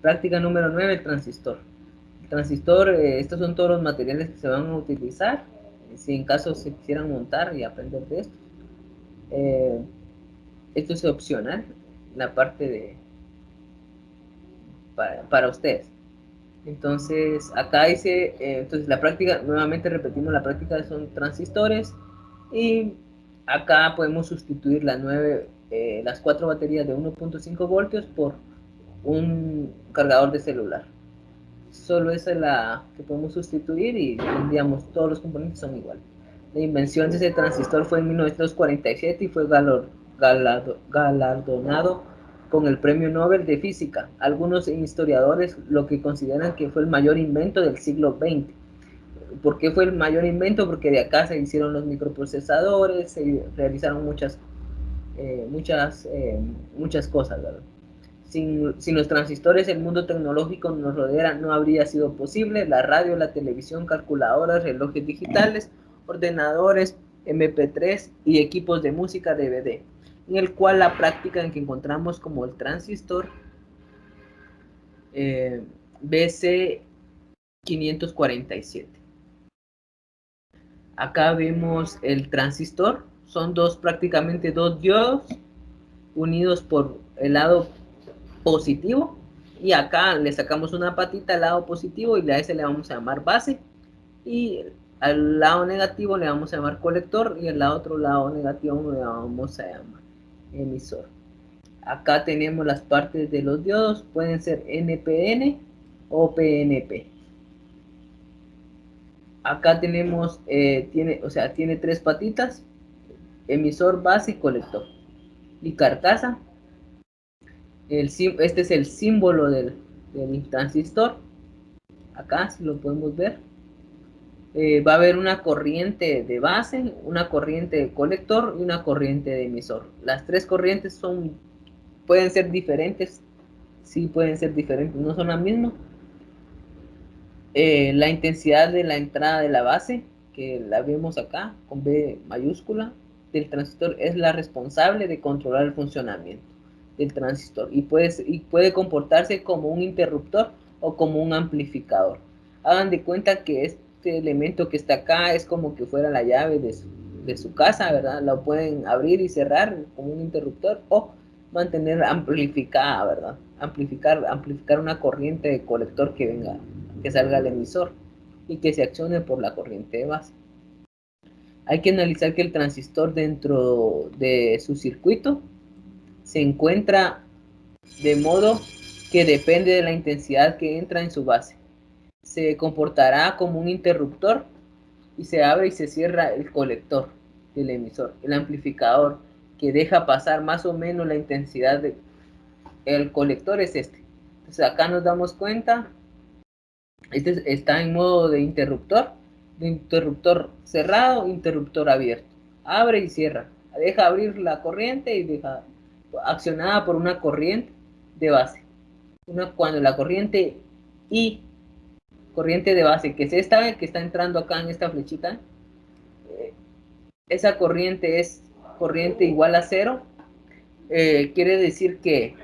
Práctica número 9, el transistor. El transistor, estos son todos los materiales que se van a utilizar, si en caso se quisieran montar y aprender de esto. Esto es opcional, la parte de para ustedes. Entonces, acá dice, entonces la práctica, nuevamente repetimos, la práctica son transistores y acá podemos sustituir las 4 baterías de 1.5 voltios por un cargador de celular. Solo esa es la que podemos sustituir y digamos todos los componentes son iguales. La invención de ese transistor fue en 1947 y fue galardonado con el Premio Nobel de Física. Algunos historiadores lo que consideran que fue el mayor invento del siglo XX. ¿Por qué fue el mayor invento? Porque de acá se hicieron los microprocesadores, se realizaron muchas cosas, ¿verdad? Sin los transistores, el mundo tecnológico nos rodea no habría sido posible. La radio, la televisión, calculadoras, relojes digitales, ordenadores, MP3 y equipos de música DVD, en el cual la práctica en que encontramos como el transistor BC 547. Acá vemos el transistor, son prácticamente dos diodos unidos por el lado positivo, y acá le sacamos una patita al lado positivo y a ese le vamos a llamar base, y al lado negativo le vamos a llamar colector y al otro lado negativo le vamos a llamar emisor. Acá tenemos las partes de los diodos, pueden ser NPN o PNP. Acá tenemos, tiene 3 patitas, emisor, base y colector. Y carcasa, este es el símbolo del transistor. Acá si lo podemos ver, va a haber una corriente de base, una corriente de colector y una corriente de emisor. Las 3 corrientes pueden ser diferentes, sí pueden ser diferentes, no son la misma. La intensidad de la entrada de la base, que la vemos acá con B mayúscula, del transistor, es la responsable de controlar el funcionamiento del transistor y puede comportarse como un interruptor o como un amplificador. Hagan de cuenta que este elemento que está acá es como que fuera la llave de su casa, ¿verdad? Lo pueden abrir y cerrar como un interruptor o mantener amplificada, ¿verdad? Amplificar una corriente de colector que salga al emisor y que se accione por la corriente de base. Hay que analizar que el transistor dentro de su circuito se encuentra de modo que depende de la intensidad que entra en su base. Se comportará como un interruptor y se abre y se cierra el colector del emisor, el amplificador que deja pasar más o menos la intensidad del colector es este. Entonces acá nos damos cuenta, este está en modo de interruptor cerrado, interruptor abierto, abre y cierra, deja abrir la corriente y deja accionada por una corriente de base. Cuando la corriente I, corriente de base, que es esta que está entrando acá en esta flechita, esa corriente es corriente igual a 0, quiere decir que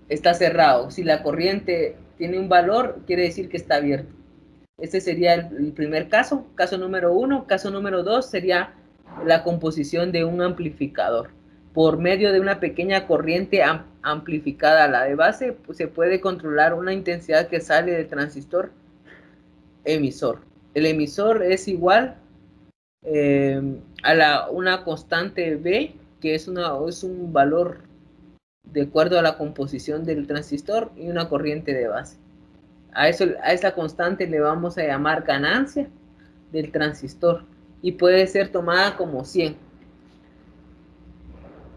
está cerrado. Si la corriente tiene un valor, quiere decir que está abierto. Este sería el primer caso número 1. Caso número 2 sería la composición de un amplificador. Por medio de una pequeña corriente amplificada a la de base, pues, se puede controlar una intensidad que sale del transistor emisor. El emisor es igual a una constante B, que es un valor de acuerdo a la composición del transistor y una corriente de base. A esa constante le vamos a llamar ganancia del transistor y puede ser tomada como 100.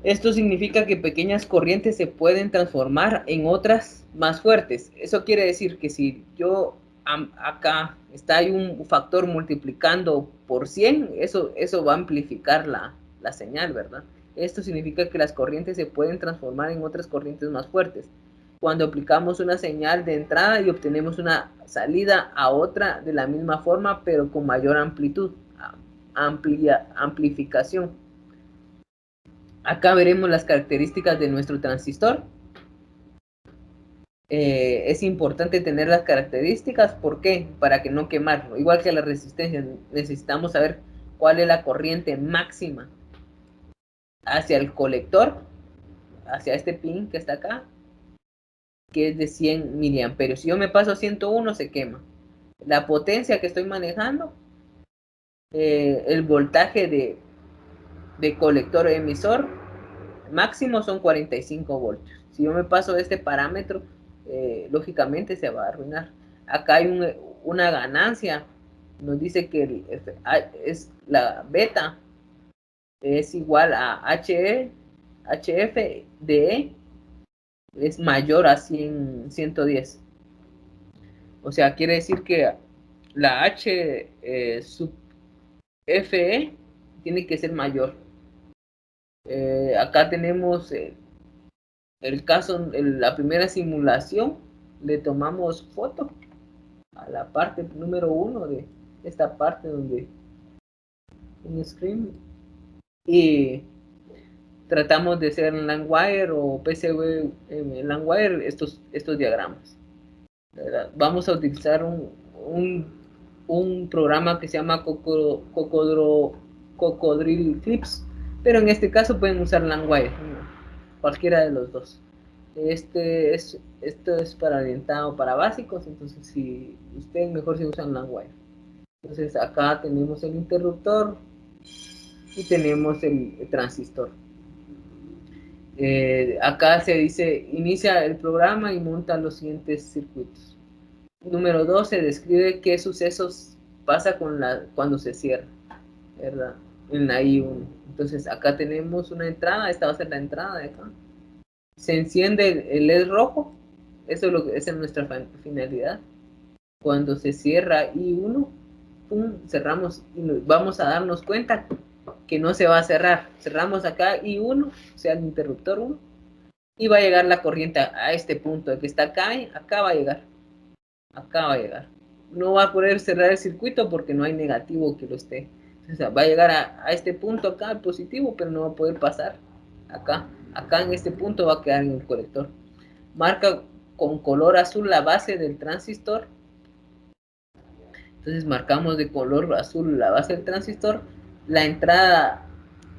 Esto significa que pequeñas corrientes se pueden transformar en otras más fuertes. Eso quiere decir que si yo acá hay un factor multiplicando por 100, eso va a amplificar la señal, ¿verdad? Esto significa que las corrientes se pueden transformar en otras corrientes más fuertes. Cuando aplicamos una señal de entrada y obtenemos una salida a otra de la misma forma, pero con mayor amplitud, amplificación. Acá veremos las características de nuestro transistor. Es importante tener las características, ¿por qué? Para que no quemarlo. Igual que la resistencia, necesitamos saber cuál es la corriente máxima hacia el colector, hacia este pin que está acá, que es de 100 miliamperios. Si yo me paso a 101, se quema. La potencia que estoy manejando, el voltaje de colector emisor máximo son 45 voltios. Si yo me paso de este parámetro, lógicamente se va a arruinar. Acá hay una ganancia, nos dice que es la beta es igual a HF de E es mayor a 110. O sea, quiere decir que la H sub FE tiene que ser mayor. Acá tenemos el caso, la primera simulación, le tomamos foto a la parte número 1 de esta parte donde un screen y tratamos de hacer en LangWire o PCB en LangWire estos diagramas, ¿verdad? Vamos a utilizar un programa que se llama Cocodril Clips, pero en este caso pueden usar LangWire, cualquiera de los dos. Esto es para orientado para básicos, entonces si ustedes mejor si usan LangWire. Entonces acá tenemos el interruptor y tenemos el transistor. Acá se dice inicia el programa y monta los siguientes circuitos. Número 2 se describe qué sucesos pasa cuando se cierra, ¿verdad? En la I1. Entonces acá tenemos una entrada, esta va a ser la entrada de acá. Se enciende el LED rojo, esa es nuestra finalidad. Cuando se cierra I1, pum, cerramos y vamos a darnos cuenta que no se va a cerrar. Cerramos acá I1, o sea el interruptor 1, y va a llegar la corriente a este punto que está acá, acá va a llegar. Acá va a llegar. No va a poder cerrar el circuito porque no hay negativo que lo esté. O sea, va a llegar a este punto acá, el positivo, pero no va a poder pasar acá. Acá en este punto va a quedar en el colector. Marca con color azul la base del transistor. Entonces marcamos de color azul la base del transistor. La entrada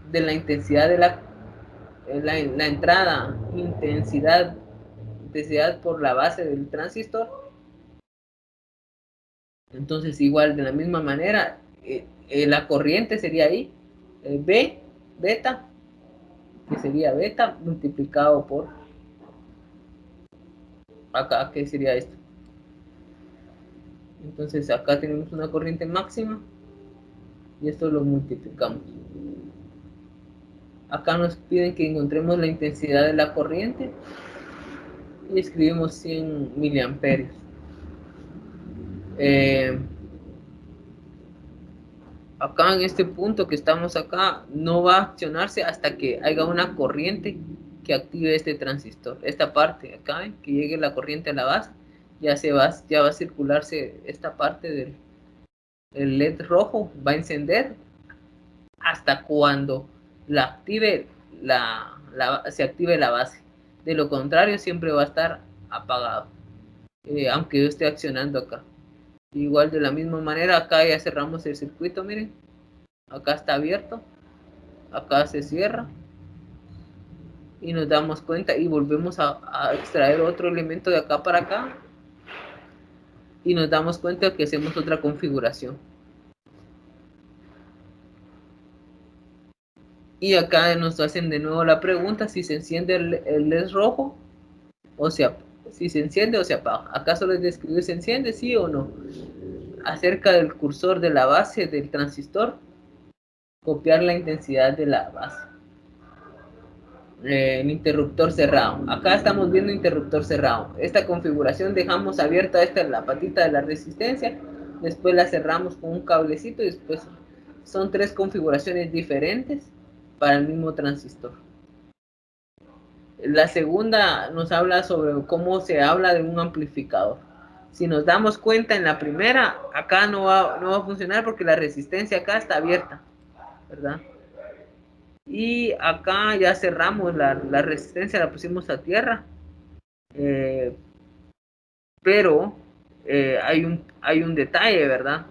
de la intensidad de la entrada, intensidad por la base del transistor. Entonces igual de la misma manera la corriente sería ahí B, beta, que sería beta multiplicado por acá, que sería esto. Entonces acá tenemos una corriente máxima y esto lo multiplicamos. Acá nos piden que encontremos la intensidad de la corriente y escribimos 100 miliamperios. Acá en este punto que estamos acá no va a accionarse hasta que haya una corriente que active este transistor. Esta parte acá, que llegue la corriente a la base, ya va a circularse esta parte del LED rojo, va a encender hasta cuando se active la base. De lo contrario siempre va a estar apagado, aunque yo esté accionando acá. Igual de la misma manera acá ya cerramos el circuito, miren, acá está abierto, acá se cierra y nos damos cuenta y volvemos a extraer otro elemento de acá para acá y nos damos cuenta que hacemos otra configuración. Y acá nos hacen de nuevo la pregunta si se enciende el LED rojo o si se enciende o se apaga. Acá solo es describir se enciende, sí o no. Acerca del cursor de la base del transistor, copiar la intensidad de la base. El interruptor cerrado. Acá estamos viendo interruptor cerrado. Esta configuración dejamos abierta la patita de la resistencia, después la cerramos con un cablecito y después son 3 configuraciones diferentes para el mismo transistor. La segunda nos habla sobre cómo se habla de un amplificador. Si nos damos cuenta en la primera, acá no va a funcionar porque la resistencia acá está abierta, ¿verdad? Y acá ya cerramos la resistencia, la pusimos a tierra. Pero hay un detalle, ¿verdad?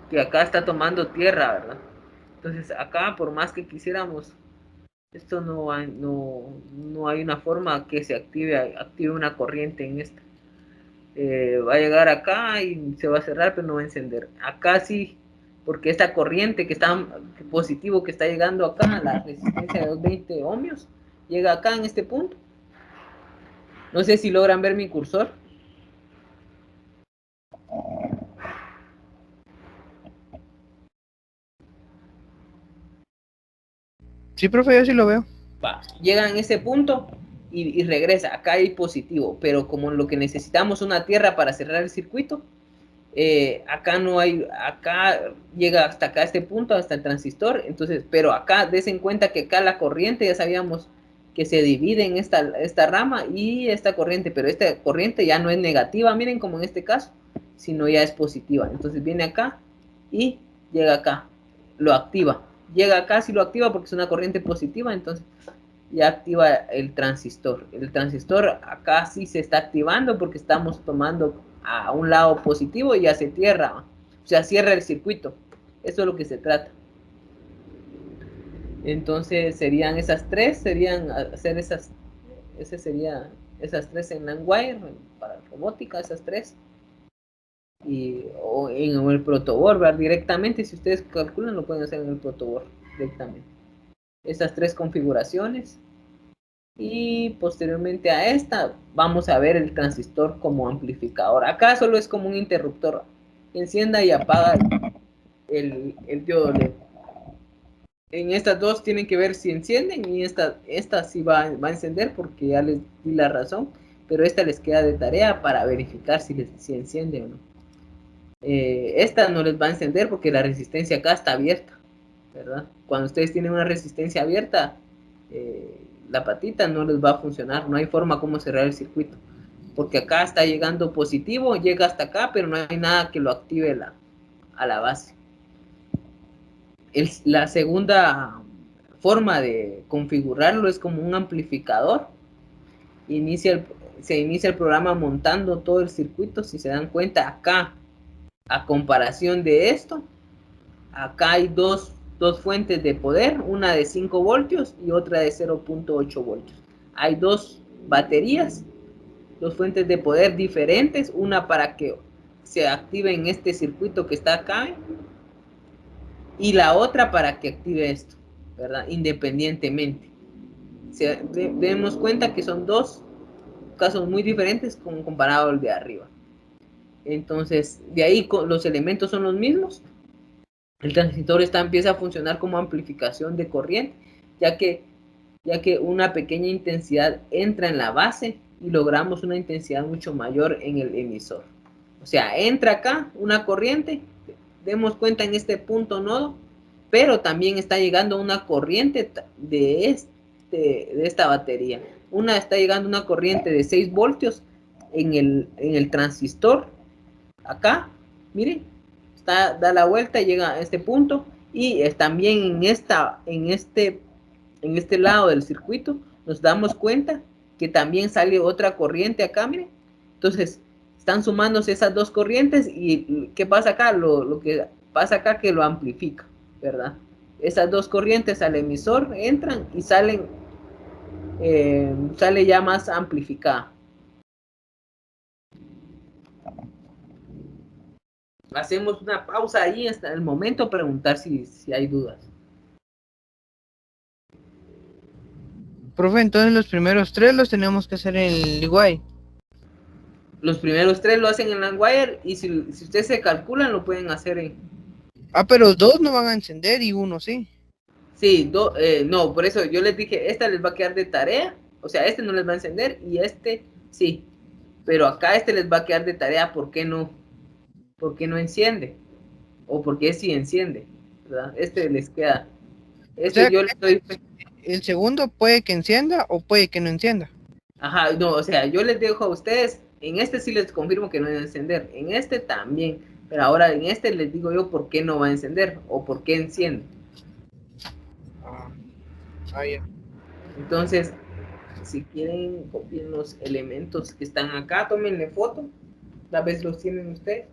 Que acá está tomando tierra, ¿verdad? Entonces acá, por más que quisiéramos, esto no hay una forma que se active una corriente en esta. Va a llegar acá y se va a cerrar, pero no va a encender. Acá sí, porque esta corriente que está positivo que está llegando acá, la resistencia de 220 ohmios, llega acá en este punto. No sé si logran ver mi cursor. Sí, profe, yo sí lo veo. Va, llega en ese punto y regresa. Acá hay positivo, pero como lo que necesitamos una tierra para cerrar el circuito, acá no hay, acá llega hasta acá este punto, hasta el transistor. Entonces, pero acá des en cuenta que acá la corriente ya sabíamos que se divide en esta rama y esta corriente, pero esta corriente ya no es negativa, miren como en este caso, sino ya es positiva. Entonces viene acá y llega acá, lo activa. Llega acá si lo activa porque es una corriente positiva, entonces ya activa el transistor. El transistor acá sí se está activando porque estamos tomando a un lado positivo y ya se cierra, o sea, cierra el circuito. Eso es lo que se trata. Entonces serían esas tres, serían hacer ese sería esas tres en LandWire para robótica, esas tres. O en el protoboard, ¿verdad? Directamente, si ustedes calculan, lo pueden hacer en el protoboard directamente. Esas tres configuraciones. Y posteriormente a esta vamos a ver el transistor como amplificador. Acá solo es como un interruptor. Encienda y apaga el diodo LED. En estas dos tienen que ver si encienden y esta sí va a encender porque ya les di la razón. Pero esta les queda de tarea para verificar si enciende o no. Esta no les va a encender porque la resistencia acá está abierta, ¿verdad? Cuando ustedes tienen una resistencia abierta, la patita no les va a funcionar, no hay forma como cerrar el circuito, porque acá está llegando positivo, llega hasta acá, pero no hay nada que lo active a la base. La segunda forma de configurarlo es como un amplificador. Se inicia el programa montando todo el circuito. Si se dan cuenta acá, a comparación de esto, acá hay dos fuentes de poder, una de 5 voltios y otra de 0.8 voltios. Hay dos baterías, dos fuentes de poder diferentes, una para que se active en este circuito que está acá y la otra para que active esto, ¿verdad? Independientemente. Demos cuenta que son dos casos muy diferentes comparado al de arriba. Entonces, de ahí los elementos son los mismos. El transistor empieza a funcionar como amplificación de corriente, ya que una pequeña intensidad entra en la base y logramos una intensidad mucho mayor en el emisor. O sea, entra acá una corriente, demos cuenta en este punto nodo, pero también está llegando una corriente de esta batería. Está llegando una corriente de 6 voltios en el transistor, acá, miren, da la vuelta y llega a este punto, y también en este lado del circuito nos damos cuenta que también sale otra corriente acá, miren. Entonces están sumándose esas dos corrientes y ¿qué pasa acá? Lo que pasa acá que lo amplifica, ¿verdad? Esas dos corrientes al emisor entran y sale ya más amplificada. Hacemos una pausa ahí hasta el momento, preguntar si hay dudas. Profe, entonces los primeros tres los tenemos que hacer en el Iguay. Los primeros tres lo hacen en LandWire y si ustedes se calculan lo pueden hacer en... Ah, pero dos no van a encender y uno sí. Sí, no, por eso yo les dije, esta les va a quedar de tarea, o sea, este no les va a encender y este sí, pero acá este les va a quedar de tarea, ¿por qué no? ¿Por qué no enciende? O por qué sí enciende, ¿verdad? Este les queda, O sea, yo les doy... el segundo puede que encienda o puede que no encienda. Ajá, no, o sea, yo les dejo a ustedes, en este sí les confirmo que no va a encender, en este también, pero ahora en este les digo yo por qué no va a encender o por qué enciende. Ah, ya. Entonces, si quieren copiar los elementos que están acá, tómenle foto. Tal vez los tienen ustedes.